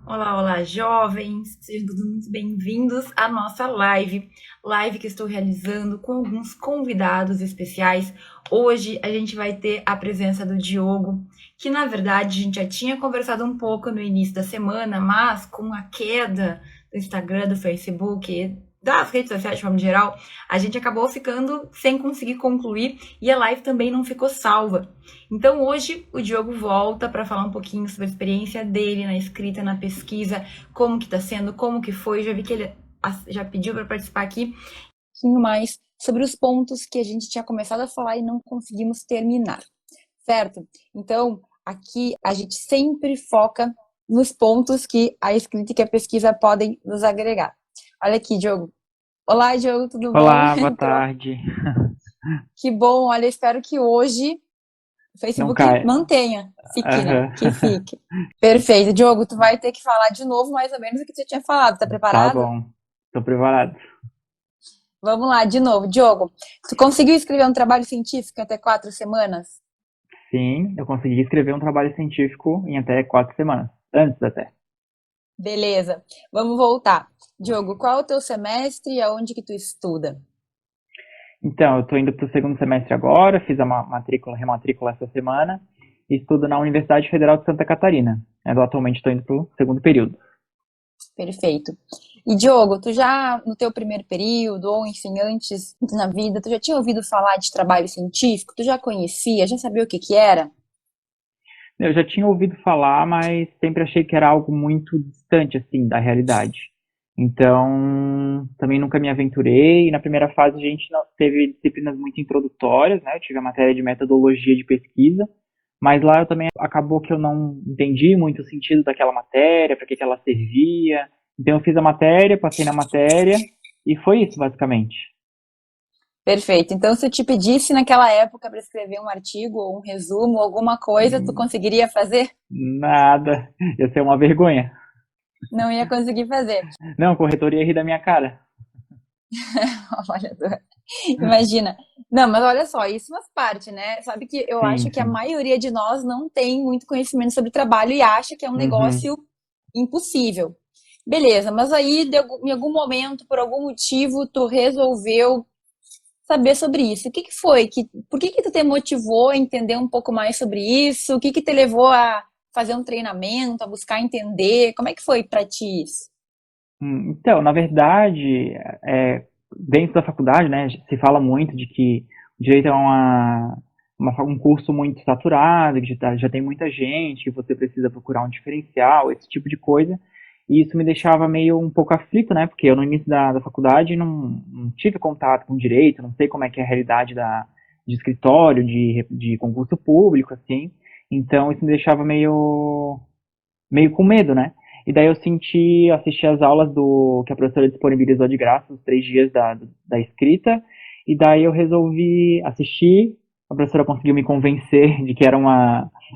Olá, olá, jovens! Sejam todos muito bem-vindos à nossa live que estou realizando com alguns convidados especiais. Hoje a gente vai ter a presença do Diogo, que na verdade a gente já tinha conversado um pouco no início da semana, mas com a queda do Instagram, do Facebook, das redes sociais de forma geral, a gente acabou ficando sem conseguir concluir e a live também não ficou salva. Então hoje o Diogo volta para falar um pouquinho sobre a experiência dele na escrita, na pesquisa, como que está sendo, como que foi. Já vi que ele já pediu para participar aqui. Um pouquinho mais sobre os pontos que a gente tinha começado a falar e não conseguimos terminar, certo? Então aqui a gente sempre foca nos pontos que a escrita e que a pesquisa podem nos agregar. Olha aqui, Diogo. Olá, Diogo, tudo bom? Olá, boa Então, tarde. que bom. Olha, espero que hoje o Não Facebook cai. mantenha, fique, né? Aham. Que fique. Perfeito. Diogo, tu vai ter que falar de novo mais ou menos o que tu tinha falado. Tá Tá preparado? bom. Tô preparado. Vamos lá, de novo. Diogo, tu conseguiu escrever um trabalho científico em até 4 semanas? Sim, eu consegui escrever um trabalho científico em até 4 semanas. Antes até. Beleza. Vamos voltar. Diogo, qual é o teu semestre e aonde que tu estuda? Então, eu tô indo pro segundo semestre agora, fiz a rematrícula essa semana e estudo na Universidade Federal de Santa Catarina. Eu atualmente estou indo pro segundo período. Perfeito. E Diogo, tu já no teu primeiro período, ou enfim, antes na vida, tu já tinha ouvido falar de trabalho científico? Tu já conhecia? Já sabia o que que era? Eu já tinha ouvido falar, mas sempre achei que era algo muito distante, assim, da realidade. Então, também nunca me aventurei. E na primeira fase a gente não teve disciplinas muito introdutórias, né? Eu tive a matéria de metodologia de pesquisa, mas lá eu também acabou que eu não entendi muito o sentido daquela matéria, para que que ela servia. Então eu fiz a matéria, passei na matéria e foi isso, basicamente. Perfeito. Então, se eu te pedisse naquela época para escrever um artigo, ou um resumo, alguma coisa, tu conseguiria fazer? Nada, ia ser uma vergonha. Não ia conseguir fazer. Não, o corretor ia rir da minha cara. Olha, imagina. Não, mas olha só, isso faz parte, né? Sabe que eu Sim, acho que a sim. maioria de nós não tem muito conhecimento sobre trabalho e acha que é um Uhum. negócio impossível. Beleza, mas aí em algum momento, por algum motivo, tu resolveu saber sobre isso. O que que foi? Por que que tu te motivou a entender um pouco mais sobre isso? O que que te levou a fazer um treinamento, a buscar entender? Como é que foi para ti isso? Então, na verdade, dentro da faculdade, né, se fala muito de que o direito é um curso muito saturado, que já tem muita gente, que você precisa procurar um diferencial, esse tipo de coisa. E isso me deixava meio um pouco aflito, né, porque eu no início da faculdade não tive contato com direito, não sei como é que é a realidade de escritório, de concurso público, assim. Então, isso me deixava meio com medo, né? E daí eu assisti as aulas que a professora disponibilizou de graça, os 3 dias da escrita, e daí eu resolvi assistir, a professora conseguiu me convencer de que era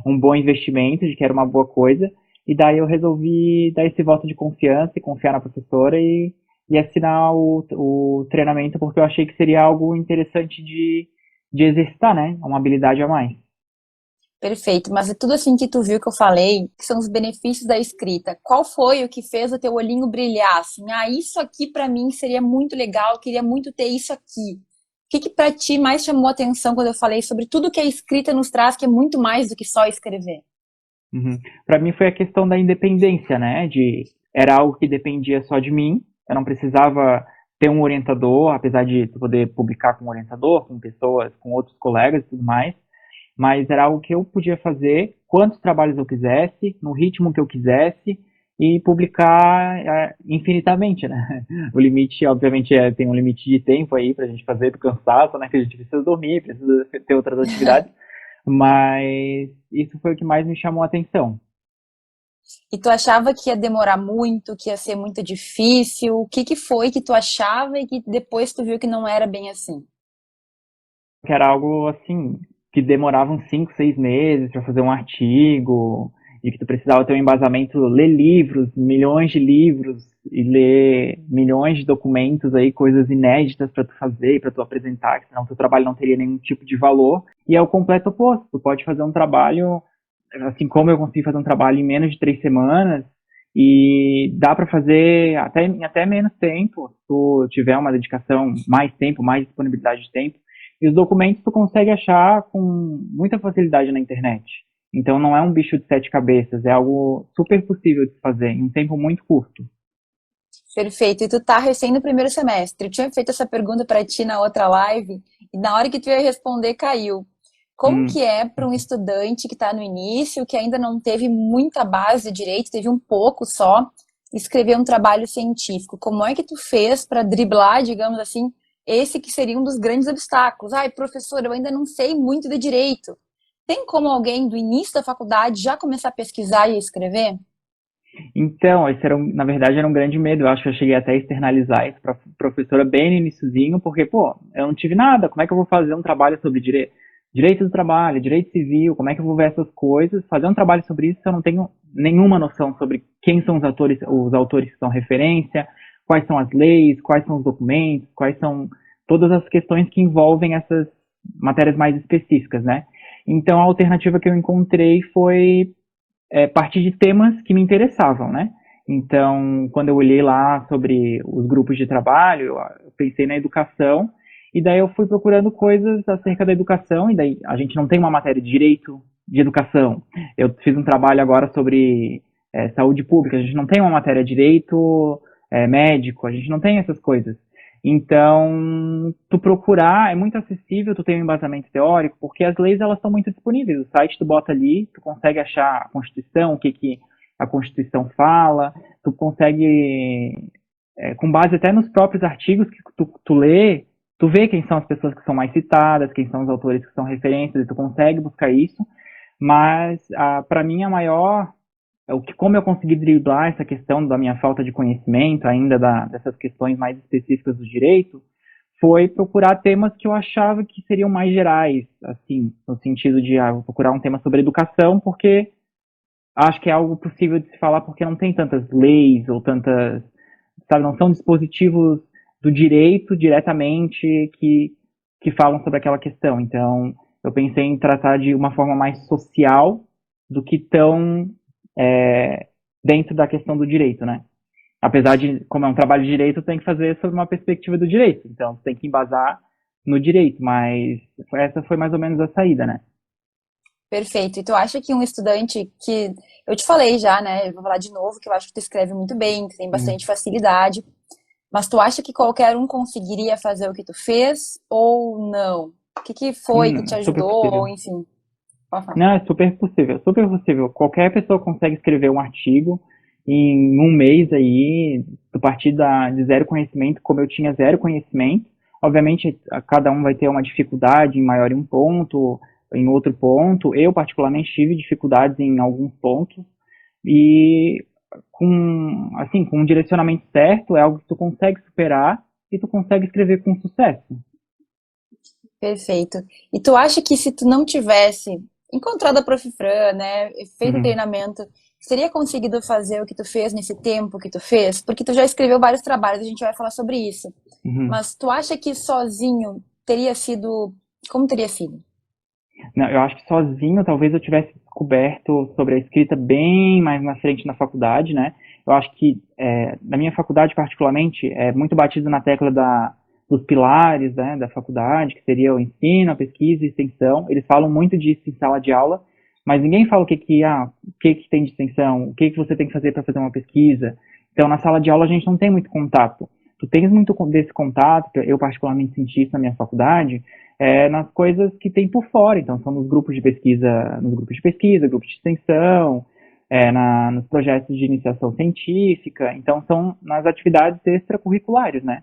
um bom investimento, de que era uma boa coisa, e daí eu resolvi dar esse voto de confiança e confiar na professora e assinar o treinamento, porque eu achei que seria algo interessante de exercitar, né? Uma habilidade a mais. Perfeito, mas é tudo assim que tu viu que eu falei, que são os benefícios da escrita. Qual foi o que fez o teu olhinho brilhar? Assim, isso aqui para mim seria muito legal, eu queria muito ter isso aqui. O que que para ti mais chamou a atenção quando eu falei sobre tudo que a escrita nos traz, que é muito mais do que só escrever? Uhum. Para mim foi a questão da independência, né? Era algo que dependia só de mim. Eu não precisava ter um orientador, apesar de poder publicar com um orientador, com pessoas, com outros colegas e tudo mais. Mas era algo que eu podia fazer quantos trabalhos eu quisesse, no ritmo que eu quisesse e publicar infinitamente, né? O limite, obviamente, tem um limite de tempo aí pra gente fazer do cansaço, né? Que a gente precisa dormir, precisa ter outras atividades, mas isso foi o que mais me chamou a atenção. E tu achava que ia demorar muito, que ia ser muito difícil? O que que foi que tu achava e que depois tu viu que não era bem assim? Que era algo assim, que demorava uns 5, 6 meses para fazer um artigo, e que tu precisava ter um embasamento, ler livros, milhões de livros, e ler milhões de documentos aí, coisas inéditas para tu fazer, para tu apresentar, que senão teu trabalho não teria nenhum tipo de valor. E é o completo oposto, tu pode fazer um trabalho, assim como eu consegui fazer um trabalho em menos de 3 semanas, e dá para fazer até em até menos tempo, se tu tiver uma dedicação, mais tempo, mais disponibilidade de tempo. E os documentos tu consegue achar com muita facilidade na internet. Então não é um bicho de sete cabeças, é algo super possível de se fazer em um tempo muito curto. Perfeito. E tu tá recém no primeiro semestre. Eu tinha feito essa pergunta para ti na outra live e na hora que tu ia responder caiu. Como Hum. que é para um estudante que está no início, que ainda não teve muita base de direito, teve um pouco só, escrever um trabalho científico? Como é que tu fez para driblar, digamos assim, esse que seria um dos grandes obstáculos? Ai, professor, eu ainda não sei muito de direito. Tem como alguém do início da faculdade já começar a pesquisar e a escrever? Então, esse era, na verdade, era um grande medo. Eu acho que eu cheguei até a externalizar isso para professora bem no iniciozinho, porque, pô, eu não tive nada. Como é que eu vou fazer um trabalho sobre direito do trabalho, direito civil? Como é que eu vou ver essas coisas? Fazer um trabalho sobre isso se eu não tenho nenhuma noção sobre quem são os autores que são referência, quais são as leis, quais são os documentos, quais são todas as questões que envolvem essas matérias mais específicas, né? Então, a alternativa que eu encontrei foi partir de temas que me interessavam, né? Então, quando eu olhei lá sobre os grupos de trabalho, eu pensei na educação, e daí eu fui procurando coisas acerca da educação, e daí a gente não tem uma matéria de direito de educação. Eu fiz um trabalho agora sobre saúde pública, a gente não tem uma matéria de direito médico, a gente não tem essas coisas. Então, tu procurar é muito acessível, tu tem um embasamento teórico, porque as leis elas são muito disponíveis. O site tu bota ali, tu consegue achar a Constituição, o que que a Constituição fala, tu consegue, com base até nos próprios artigos que tu lê, tu vê quem são as pessoas que são mais citadas, quem são os autores que são referências, e tu consegue buscar isso. Mas, para mim, a maior como eu consegui driblar essa questão da minha falta de conhecimento ainda dessas questões mais específicas do direito, foi procurar temas que eu achava que seriam mais gerais, assim, no sentido de vou procurar um tema sobre educação, porque acho que é algo possível de se falar, porque não tem tantas leis ou tantas, sabe, não são dispositivos do direito diretamente que falam sobre aquela questão. Então, eu pensei em tratar de uma forma mais social do que tão é, dentro da questão do direito, né? Apesar de, como é um trabalho de direito, tem que fazer sob uma perspectiva do direito. Então, tem que embasar no direito, mas essa foi mais ou menos a saída, né? Perfeito. E tu acha que um estudante que. Eu te falei já, né? Eu vou falar de novo, que eu acho que tu escreve muito bem, que tem Hum. bastante facilidade. Mas tu acha que qualquer um conseguiria fazer o que tu fez ou não? O que que foi que te É super ajudou? Ou possível. enfim, pode falar. Não, é super possível, super possível. Qualquer pessoa consegue escrever um artigo em um mês aí, a partir de zero conhecimento, como eu tinha zero conhecimento. Obviamente, cada um vai ter uma dificuldade em maior em um ponto, em outro ponto. Eu, particularmente, tive dificuldades em alguns pontos. E assim, com um direcionamento certo, é algo que tu consegue superar e tu consegue escrever com sucesso. Perfeito. E tu acha que se tu não tivesse encontrado a Prof. Fran, né, feito o Uhum, treinamento, teria conseguido fazer o que tu fez nesse tempo que tu fez? Porque tu já escreveu vários trabalhos, a gente vai falar sobre isso. uhum. Mas tu acha que sozinho teria sido. Como teria sido? Não, eu acho que sozinho talvez eu tivesse descoberto sobre a escrita bem mais na frente na faculdade, né? Eu acho que na minha faculdade particularmente é muito batido na tecla dos pilares, né, da faculdade, que seria o ensino, a pesquisa e a extensão. Eles falam muito disso em sala de aula, mas ninguém fala o que que tem de extensão, o que que você tem que fazer para fazer uma pesquisa. Então na sala de aula a gente não tem muito contato. Tu tens muito desse contato, eu particularmente senti isso na minha faculdade, nas coisas que tem por fora. Então, são grupos de extensão, nos projetos de iniciação científica. Então, são nas atividades extracurriculares, né?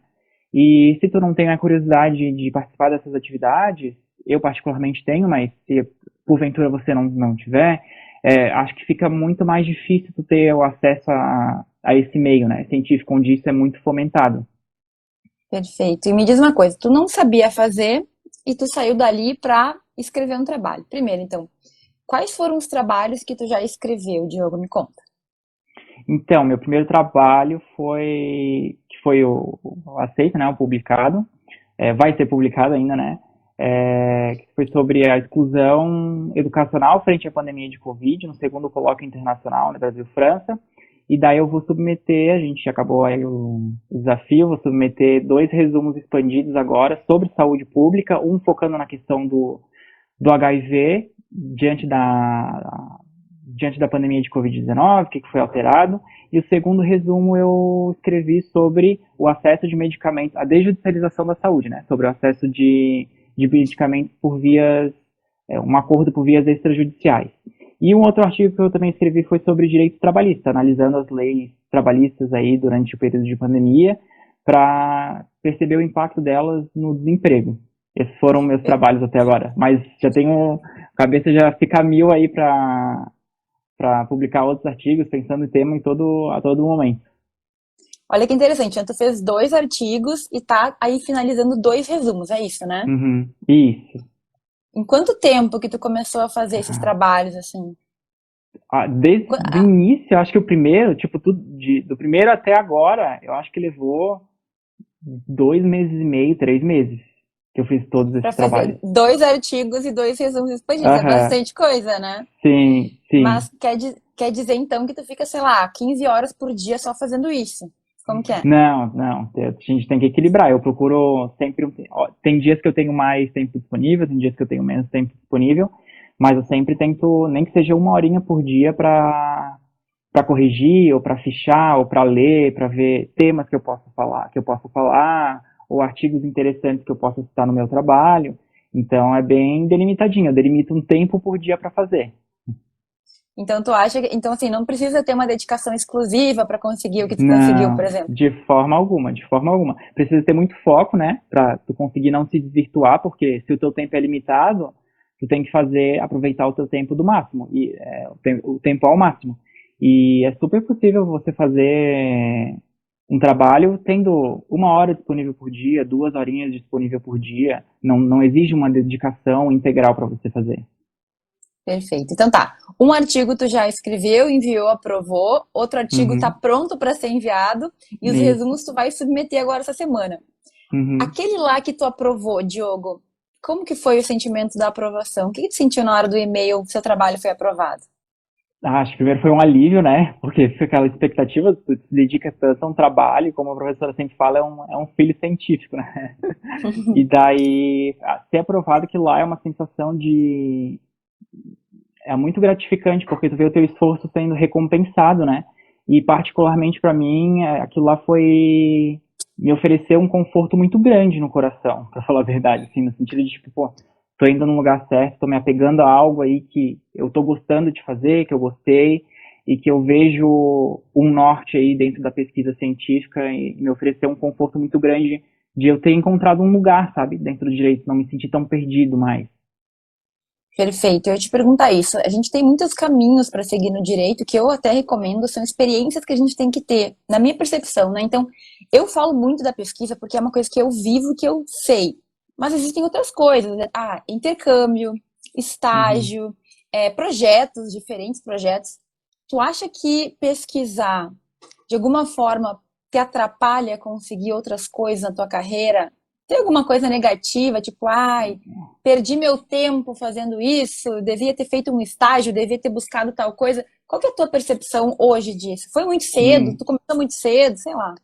E se tu não tem a curiosidade de participar dessas atividades, eu particularmente tenho, mas se porventura você não tiver, acho que fica muito mais difícil tu ter o acesso a esse meio, né, científico, onde isso é muito fomentado. Perfeito. E me diz uma coisa, tu não sabia fazer e tu saiu dali para escrever um trabalho. Primeiro, então, quais foram os trabalhos que tu já escreveu, Diogo? Me conta. Então, meu primeiro trabalho foi o aceito, né, o publicado, vai ser publicado ainda, né, que foi sobre a exclusão educacional frente à pandemia de Covid, no segundo colóquio internacional no Brasil-França, e daí eu vou submeter, a gente acabou aí o desafio, vou submeter 2 resumos expandidos agora sobre saúde pública, um focando na questão do HIV diante da pandemia de Covid-19, o que foi alterado, e o segundo resumo eu escrevi sobre o acesso de medicamentos, a desjudicialização da saúde, né, sobre o acesso de medicamentos por vias, um acordo por vias extrajudiciais. E um outro artigo que eu também escrevi foi sobre direitos trabalhistas, analisando as leis trabalhistas aí durante o período de pandemia, para perceber o impacto delas no desemprego. Esses foram meus trabalhos até agora, mas já tenho, a cabeça já fica a mil aí para publicar outros artigos, pensando em tema a todo momento. Olha que interessante, então tu fez 2 artigos e tá aí finalizando 2 resumos, é isso, né? Uhum, isso. Em quanto tempo que tu começou a fazer esses trabalhos, assim? Desde o início, eu acho que o primeiro, tipo, do primeiro até agora, eu acho que levou 2 meses e meio, 3 meses que eu fiz todos esses Pra fazer trabalhos. 2 artigos e 2 resumos expandidos. É Aham, bastante coisa, né? sim, sim. Mas quer dizer, então, que tu fica, sei lá, 15 horas por dia só fazendo isso. Como que é? Não, a gente tem que equilibrar. Eu procuro sempre. Tem dias que eu tenho mais tempo disponível, tem dias que eu tenho menos tempo disponível, mas eu sempre tento, nem que seja 1 horinha por dia para corrigir, ou para fichar, ou para ler, para ver temas que eu posso falar, ou artigos interessantes que eu posso citar no meu trabalho. Então é bem delimitadinho. Eu delimito um tempo por dia para fazer. Então, tu acha que, então, assim, não precisa ter uma dedicação exclusiva para conseguir o que tu conseguiu, por Não, exemplo. de forma alguma, de forma alguma. Precisa ter muito foco, né, pra tu conseguir não se desvirtuar, porque se o teu tempo é limitado, tu tem que aproveitar o teu tempo do máximo, e o tempo ao máximo. E é super possível você fazer um trabalho tendo 1 hora disponível por dia, 2 horinhas disponível por dia. Não exige uma dedicação integral para você fazer. Perfeito. Então tá. Um artigo tu já escreveu, enviou, aprovou. Outro artigo tá Uhum, pronto para ser enviado. E os isso. resumos tu vai submeter agora essa semana. Uhum. Aquele lá que tu aprovou, Diogo, como que foi o sentimento da aprovação? O que que tu sentiu na hora do e-mail que seu trabalho foi aprovado? Acho que primeiro foi um alívio, né? Porque fica aquela expectativa, tu se dedica tanto a um trabalho, como a professora sempre fala, é um filho científico, né? E daí, ser aprovado aquilo lá é uma sensação de... É muito gratificante, porque tu vê o teu esforço sendo recompensado, né? E particularmente para mim, aquilo lá foi... Me ofereceu um conforto muito grande no coração, pra falar a verdade, assim, no sentido de, tipo, pô, tô indo no lugar certo, tô me apegando a algo aí que eu tô gostando de fazer, que eu gostei, e que eu vejo um norte aí dentro da pesquisa científica e me ofereceu um conforto muito grande de eu ter encontrado um lugar, sabe, dentro do direito, não me sentir tão perdido mais. Perfeito. Eu ia te perguntar isso. A gente tem muitos caminhos para seguir no direito que eu até recomendo, são experiências que a gente tem que ter, na minha percepção, né? Então, eu falo muito da pesquisa porque é uma coisa que eu vivo, que eu sei. Mas existem outras coisas, né? Intercâmbio, Uhum. estágio, projetos, diferentes projetos. Tu acha que pesquisar, de alguma forma, te atrapalha a conseguir outras coisas na tua carreira? Tem alguma coisa negativa, tipo, ai, perdi meu tempo fazendo isso, devia ter feito um estágio, devia ter buscado tal coisa. Qual que é a tua percepção hoje disso? Foi muito cedo? Hum. Tu começou muito cedo? Sei lá.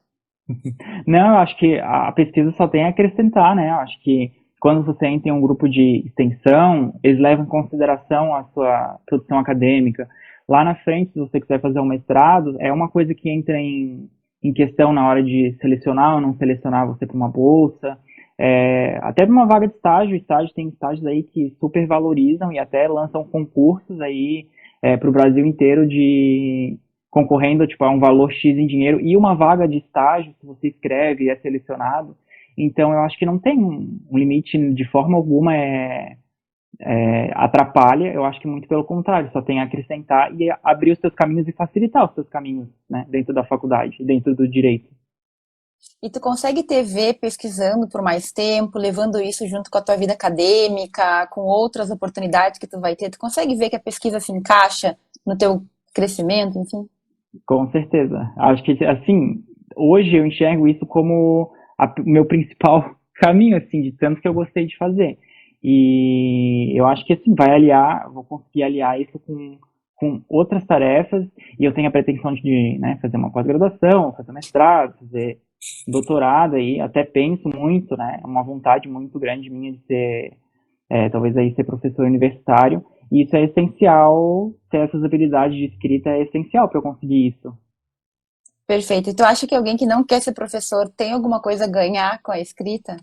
Não, eu acho que a pesquisa só tem a acrescentar, né? Eu acho que quando você entra em um grupo de extensão, eles levam em consideração a sua produção acadêmica. Lá na frente, se você quiser fazer um mestrado, é uma coisa que entra em questão na hora de selecionar ou não selecionar você para uma bolsa. Até para uma vaga de estágio, tem estágios aí que super valorizam e até lançam concursos aí para o Brasil inteiro de concorrendo tipo, a um valor X em dinheiro e uma vaga de estágio, se você escreve e é selecionado. Então, eu acho que não tem um limite de forma alguma atrapalha, eu acho que muito pelo contrário, só tem a acrescentar e abrir os seus caminhos e facilitar os seus caminhos, né, dentro da faculdade, dentro do direito. E tu consegue te ver pesquisando por mais tempo, levando isso junto com a tua vida acadêmica, com outras oportunidades que tu vai ter? Tu consegue ver que a pesquisa se encaixa no teu crescimento, enfim? Com certeza. Acho que, assim, hoje eu enxergo isso como o meu principal caminho, assim, de tanto que eu gostei de fazer. E eu acho que, assim, vou conseguir aliar isso com com outras tarefas, e eu tenho a pretensão de, né, fazer uma pós-graduação, fazer mestrado, fazer doutorado aí, até penso muito, né, é uma vontade muito grande minha de ser, talvez aí ser professor universitário, e isso é essencial, ter essas habilidades de escrita é essencial para eu conseguir isso. Perfeito. E tu acha que alguém que não quer ser professor tem alguma coisa a ganhar com a escrita?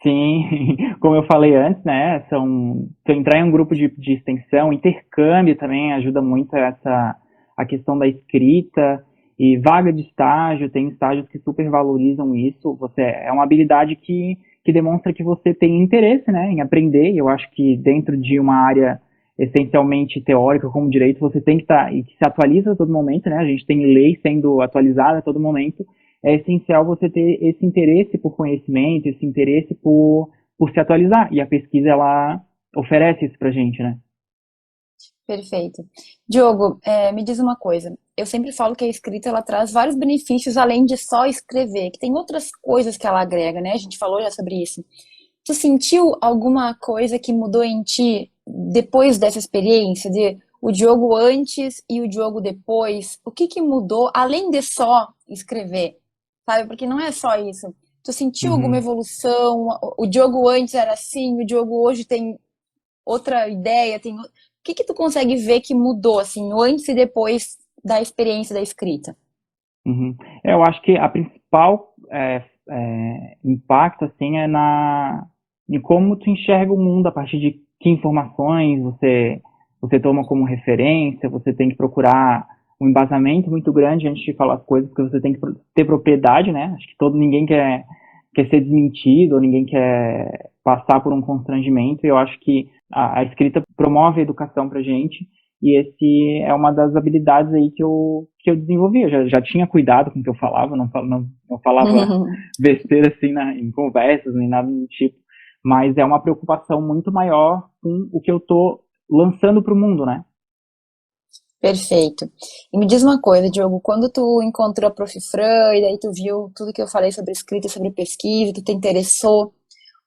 Sim, como eu falei antes, né, se eu entrar em um grupo de extensão, intercâmbio também ajuda muito a questão da escrita e vaga de estágio, tem estágios que super valorizam isso, é uma habilidade que demonstra que você tem interesse, né, em aprender, e eu acho que dentro de uma área essencialmente teórica como direito, você tem que estar, e que se atualiza a todo momento, né, a gente tem lei sendo atualizada a todo momento, é essencial você ter esse interesse por conhecimento, esse interesse por se atualizar. E a pesquisa, ela oferece isso pra gente, né? Perfeito. Diogo, me diz uma coisa. Eu sempre falo que a escrita ela traz vários benefícios além de só escrever, que tem outras coisas que ela agrega, né? A gente falou já sobre isso. Tu sentiu alguma coisa que mudou em ti depois dessa experiência de o Diogo antes e o Diogo depois? O que que mudou além de só escrever? Sabe? Porque não é só isso. Tu sentiu alguma Uhum. evolução? O Diogo antes era assim, o Diogo hoje tem outra ideia, tem... O que que tu consegue ver que mudou, assim, o antes e depois da experiência da escrita? Uhum. Eu acho que a principal impacto, assim, em como tu enxerga o mundo, a partir de que informações você toma como referência, você tem que procurar um embasamento muito grande antes de falar as coisas, porque você tem que ter propriedade, né? Acho que ninguém quer ser desmentido, ou ninguém quer passar por um constrangimento, e eu acho que a escrita promove a educação pra gente, e esse é uma das habilidades aí que eu desenvolvi. Eu já tinha cuidado com o que eu falava, não falava besteira assim em conversas, nem nada do tipo. Mas é uma preocupação muito maior com o que eu tô lançando para o mundo, né? Perfeito. E me diz uma coisa, Diogo, quando tu encontrou a Prof. Fran, e daí tu viu tudo que eu falei sobre escrita, sobre pesquisa, tu te interessou,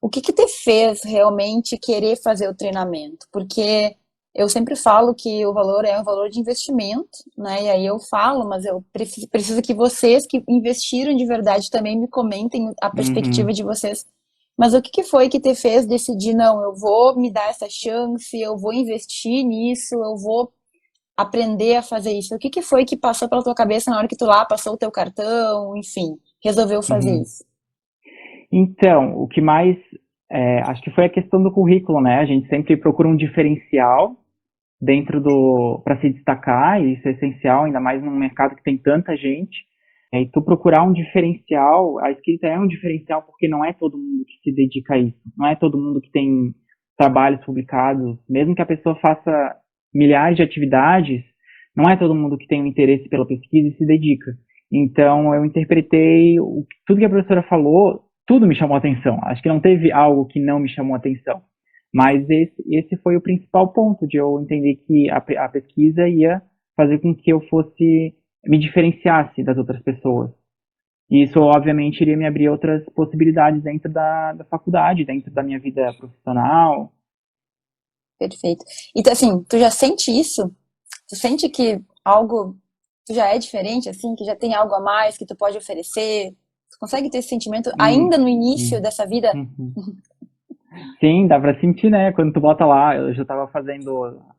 o que que te fez realmente querer fazer o treinamento? Porque eu sempre falo que o valor é um valor de investimento, né? E aí eu falo, mas eu preciso que vocês que investiram de verdade também me comentem a perspectiva Uhum, de vocês. Mas o que que foi que te fez decidir, não, eu vou me dar essa chance, eu vou investir nisso, eu vou aprender a fazer isso? O que que foi que passou pela tua cabeça na hora que tu lá passou o teu cartão, enfim, resolveu fazer uhum. isso? Então, o que mais acho que foi a questão do currículo, né? A gente sempre procura um diferencial dentro para se destacar, e isso é essencial, ainda mais num mercado que tem tanta gente. E tu procurar um diferencial, a escrita é um diferencial porque não é todo mundo que se dedica a isso, não é todo mundo que tem trabalhos publicados, mesmo que a pessoa faça milhares de atividades, não é todo mundo que tem um interesse pela pesquisa e se dedica. Então, eu interpretei tudo que a professora falou, tudo me chamou a atenção. Acho que não teve algo que não me chamou a atenção. Mas esse foi o principal ponto de eu entender que a pesquisa ia fazer com que eu fosse me diferenciasse das outras pessoas. E isso, obviamente, iria me abrir outras possibilidades dentro da faculdade, dentro da minha vida profissional. Perfeito. Então, assim, tu já sente isso? Tu sente que algo tu já é diferente, assim, que já tem algo a mais que tu pode oferecer? Tu consegue ter esse sentimento Hum, ainda no início hum, dessa vida? uhum. Sim, dá pra sentir, né? Quando tu bota lá, eu já tava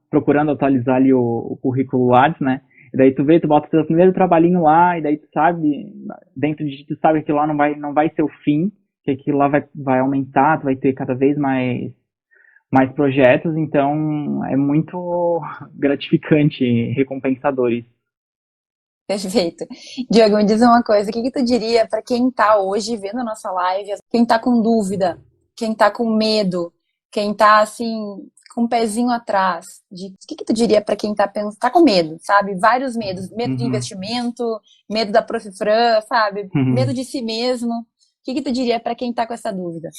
procurando atualizar ali o currículo Lattes, né? E daí tu vê, tu bota o teu primeiro trabalhinho lá, e daí tu sabe, dentro de ti tu sabe que aquilo lá não vai ser o fim, que aquilo lá vai aumentar, tu vai ter cada vez mais projetos, então é muito gratificante e recompensador isso. Perfeito. Diogo, me diz uma coisa, o que que tu diria para quem tá hoje vendo a nossa live, quem tá com dúvida, quem tá com medo, quem tá assim com um pezinho atrás, o que que tu diria para quem tá pensando, tá com medo, sabe? Vários medos, medo de Uhum. investimento, medo da Prof. Fran, sabe? Medo Uhum. de si mesmo. O que que tu diria para quem tá com essa dúvida?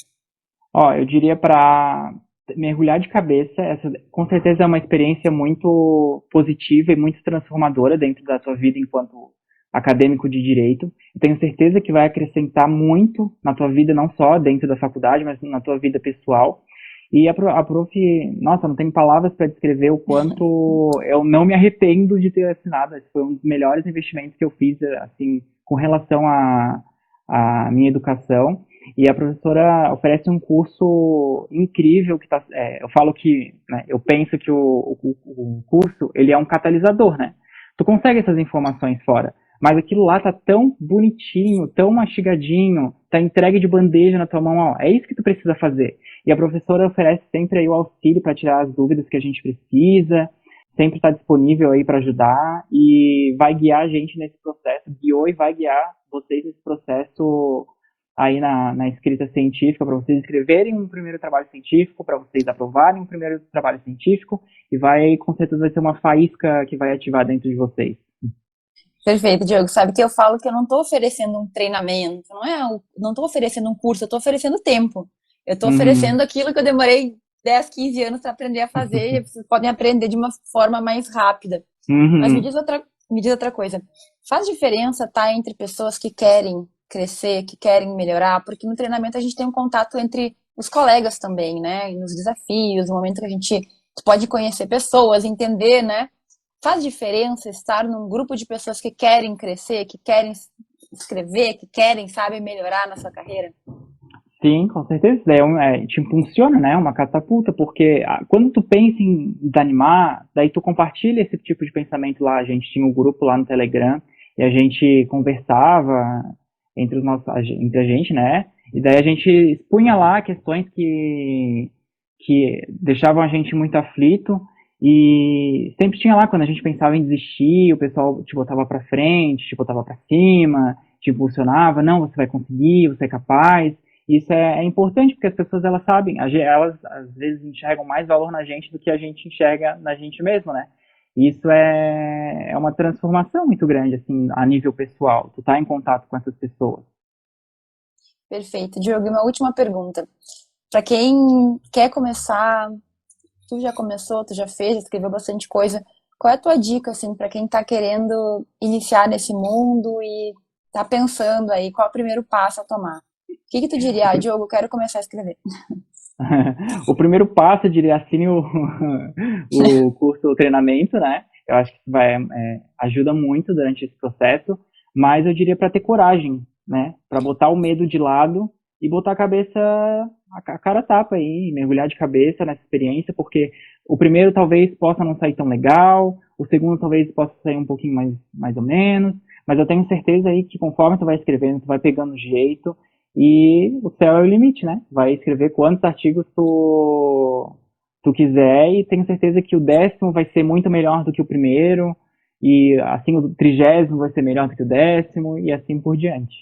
Ó, eu diria para mergulhar de cabeça, essa com certeza é uma experiência muito positiva e muito transformadora dentro da sua vida enquanto acadêmico de direito. Eu tenho certeza que vai acrescentar muito na tua vida, não só dentro da faculdade, mas na tua vida pessoal. E a prof, nossa, não tenho palavras para descrever o quanto eu não me arrependo de ter assinado. Esse foi um dos melhores investimentos que eu fiz, assim, com relação à minha educação. E a professora oferece um curso incrível que tá, eu falo que, né, eu penso que o curso, ele é um catalisador, né? Tu consegue essas informações fora, mas aquilo lá tá tão bonitinho, tão mastigadinho, tá entregue de bandeja na tua mão, ó, é isso que tu precisa fazer. E a professora oferece sempre aí o auxílio para tirar as dúvidas que a gente precisa, sempre está disponível aí para ajudar e vai guiar a gente nesse processo, guiou e vai guiar vocês nesse processo aí na escrita científica, para vocês escreverem um primeiro trabalho científico, para vocês aprovarem um primeiro trabalho científico, e vai, com certeza, vai ser uma faísca que vai ativar dentro de vocês. Perfeito, Diogo. Sabe que eu falo que eu não estou oferecendo um treinamento, não estou oferecendo um curso, eu estou oferecendo tempo. Eu estou oferecendo aquilo que eu demorei 10, 15 anos para aprender a fazer, e vocês podem aprender de uma forma mais rápida. Mas me diz outra coisa. Faz diferença estar entre pessoas que querem crescer, que querem melhorar? Porque no treinamento a gente tem um contato entre os colegas também, né? Nos desafios, no momento que a gente pode conhecer pessoas, entender, né? Faz diferença estar num grupo de pessoas que querem crescer, que querem escrever, que querem, sabe, melhorar na sua carreira? Sim, com certeza. Te impulsiona, né? Uma catapulta, porque quando tu pensa em desanimar, daí tu compartilha esse tipo de pensamento lá. A gente tinha um grupo lá no Telegram e a gente conversava entre a gente, né? E daí a gente expunha lá questões que deixavam a gente muito aflito. E sempre tinha lá, quando a gente pensava em desistir, o pessoal te botava pra frente, te botava pra cima, te impulsionava, não, você vai conseguir, você é capaz. Isso é importante, porque as pessoas, elas sabem, elas às vezes enxergam mais valor na gente do que a gente enxerga na gente mesmo, né? E isso é uma transformação muito grande, assim, a nível pessoal, tu tá em contato com essas pessoas. Perfeito. Diogo, e uma última pergunta. Para quem quer começar, tu já começou, tu já fez, escreveu bastante coisa. Qual é a tua dica, assim, para quem tá querendo iniciar nesse mundo e tá pensando aí, qual é o primeiro passo a tomar? O que tu diria? Diogo, eu quero começar a escrever. O primeiro passo, eu diria, assine o curso, o treinamento, né? Eu acho que isso ajuda muito durante esse processo, mas eu diria para ter coragem, né? Para botar o medo de lado e botar a cara a tapa aí, mergulhar de cabeça nessa experiência, porque o primeiro talvez possa não sair tão legal, o segundo talvez possa sair um pouquinho mais ou menos, mas eu tenho certeza aí que conforme tu vai escrevendo, tu vai pegando jeito, e o céu é o limite, né? Vai escrever quantos artigos tu quiser e tenho certeza que o 10º vai ser muito melhor do que o primeiro e assim o 30º vai ser melhor do que o 10º e assim por diante.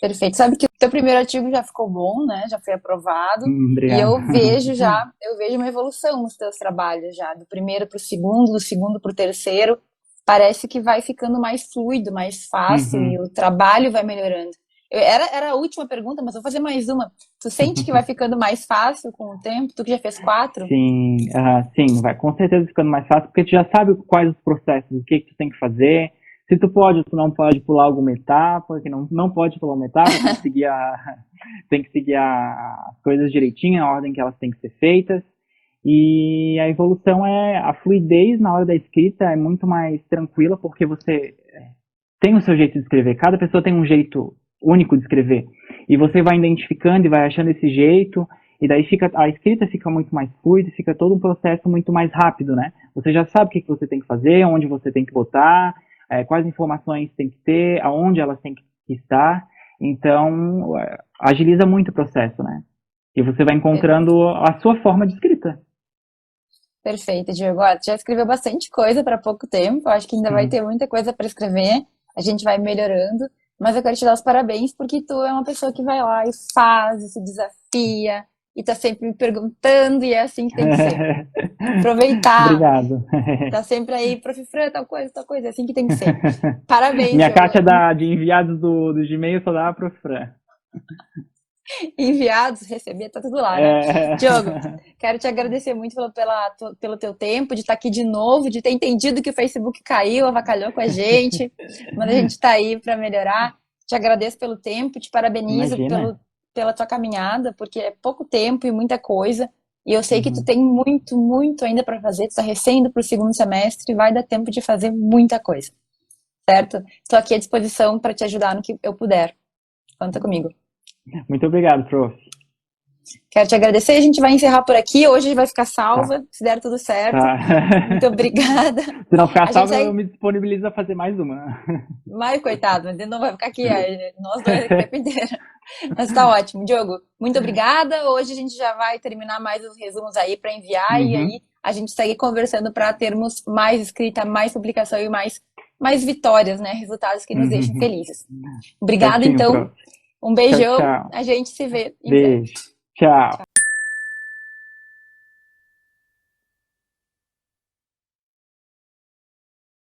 Perfeito. Sabe que o teu primeiro artigo já ficou bom, né? Já foi aprovado. E Obrigado. eu vejo uma evolução nos teus trabalhos já, do primeiro para o segundo, do segundo para o terceiro. Parece que vai ficando mais fluido, mais fácil e o trabalho vai melhorando. Era a última pergunta, mas vou fazer mais uma. Tu sente que vai ficando mais fácil com o tempo? Tu que já fez 4? Sim, vai com certeza ficando mais fácil, porque tu já sabe quais os processos, o que tu tem que fazer. Se tu pode ou tu não pode pular alguma etapa, que não pode pular uma etapa, tem que seguir as coisas direitinho, a ordem que elas têm que ser feitas. E a evolução a fluidez na hora da escrita é muito mais tranquila, porque você tem o seu jeito de escrever. Cada pessoa tem um jeito único de escrever. E você vai identificando e vai achando esse jeito, e daí a escrita fica muito mais fluida, fica todo um processo muito mais rápido, né? Você já sabe o que você tem que fazer, onde você tem que botar, quais informações tem que ter, aonde elas têm que estar. Então, agiliza muito o processo, né? E você vai encontrando a sua forma de escrita. Perfeito, Diogo. Tu já escreveu bastante coisa para pouco tempo. Eu acho que ainda vai ter muita coisa para escrever. A gente vai melhorando. Mas eu quero te dar os parabéns porque tu é uma pessoa que vai lá e faz, e se desafia, e tá sempre me perguntando, e é assim que tem que ser. Aproveitar. Obrigado. Tá sempre aí, Prof. Fran, tal coisa, é assim que tem que ser. Parabéns, Minha Diogo. caixa de enviados do Gmail só dá Prof. Fran. Enviados, receber, tá tudo lá, né? Diogo, quero te agradecer muito pelo teu tempo, de estar aqui de novo, de ter entendido que o Facebook caiu, avacalhou com a gente, mas a gente tá aí para melhorar. Te agradeço pelo tempo, te parabenizo pela tua caminhada, porque é pouco tempo e muita coisa. E eu sei que tu Uhum. tem muito, muito ainda para fazer, tu tá recém indo pro segundo semestre, vai dar tempo de fazer muita coisa, certo? Estou aqui à disposição para te ajudar no que eu puder. Conta comigo. Muito obrigado, prof. Quero te agradecer, a gente vai encerrar por aqui. Hoje vai ficar Tá, salva, se der tudo certo. tá. Muito obrigada. Se não ficar A gente salvo, eu segue. me disponibilizo a fazer mais uma. Mas, coitado, mas ele não vai ficar aqui, nós dois aqui o tempo inteiro. Mas tá ótimo. Diogo, muito obrigada. Hoje a gente já vai terminar mais os resumos aí para enviar e Uhum, aí a gente segue conversando para termos mais escrita, mais publicação e mais vitórias, né? Resultados que nos deixem uhum. felizes. Obrigada, Certinho, então. prof. Um Tchau, beijão. tchau. A gente se vê em breve. Beijo. Tchau.